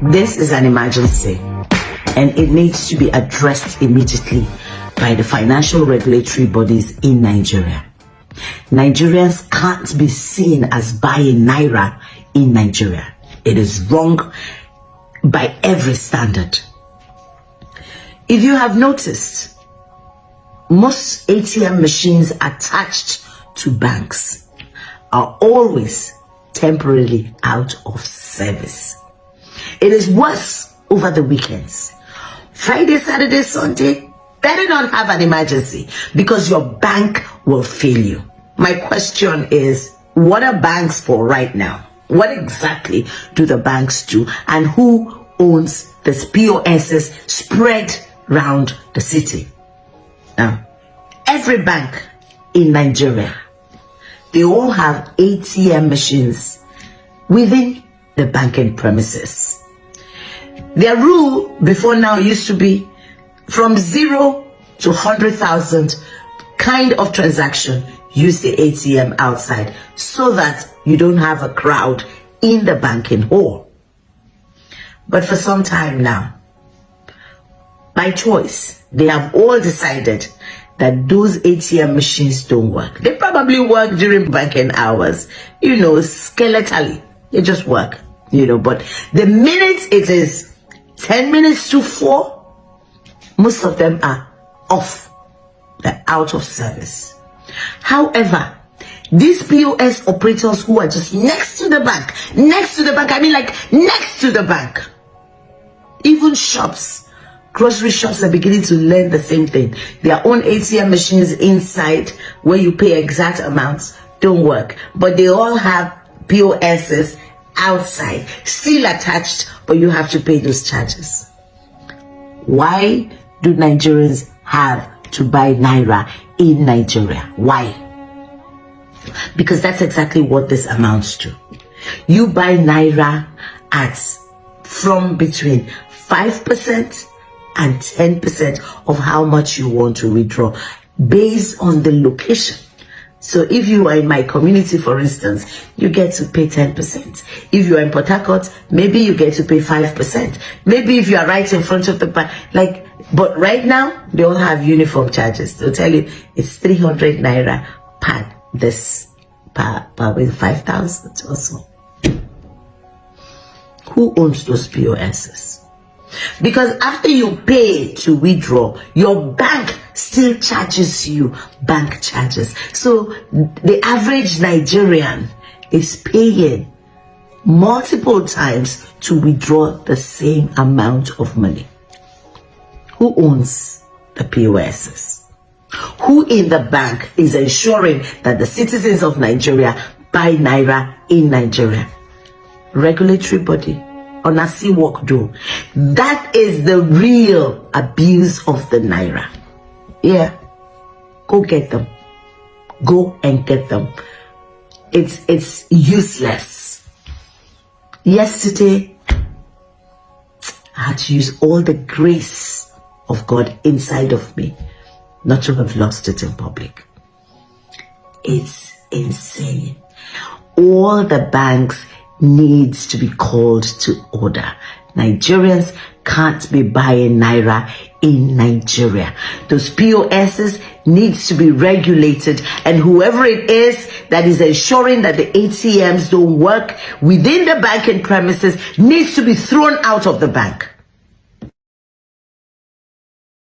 This is an emergency, and it needs to be addressed immediately by the financial regulatory bodies in Nigeria. Nigerians can't be seen as buying Naira in Nigeria. It is wrong by every standard. If you have noticed, most ATM machines attached to banks are always temporarily out of service. It is worse over the weekends. Friday, Saturday, Sunday, better not have an emergency because your bank will fail you. My question is, what are banks for right now? What exactly do the banks do? And who owns the POSs spread around the city? Now, every bank in Nigeria, they all have ATM machines within the banking premises. Their rule before now used to be from 0 to 100,000 kind of transaction, use the ATM outside so that you don't have a crowd in the banking hall. But for some time now, by choice, they have all decided that those ATM machines don't work. They probably work during banking hours, skeletally. They just work, but the minute it is 10 minutes to 4, most of them are off. They're out of service. However, these POS operators who are just next to the bank, I mean like next to the bank, even shops, grocery shops are beginning to learn the same thing. Their own ATM machines inside where you pay exact amounts don't work, but they all have POSs outside, still attached, but you have to pay those charges. Why do Nigerians have to buy Naira in Nigeria? Why? Because that's exactly what this amounts to. You buy Naira at from between 5% and 10% of how much you want to withdraw based on the location. So if you are in my community, for instance, you get to pay 10%. If you are in Port Harcourt, maybe you get to pay 5%. Maybe if you are right in front of the bank, but right now, they all have uniform charges. They'll tell you it's 300 Naira per with 5,000 or so. Who owns those POSs? Because after you pay to withdraw, your bank still charges you bank charges. So the average Nigerian is paying multiple times to withdraw the same amount of money. Who owns the POSs? Who in the bank is ensuring that the citizens of Nigeria buy Naira in Nigeria? Regulatory body. Honestly, work do. That is the real abuse of the Naira. Yeah, go get them. Go and get them. It's useless. Yesterday, I had to use all the grace of God inside of me not to have lost it in public. It's insane. All the banks needs to be called to order. Nigerians can't be buying Naira in Nigeria. Those POSs needs to be regulated, and whoever it is that is ensuring that the ATMs don't work within the banking premises needs to be thrown out of the bank.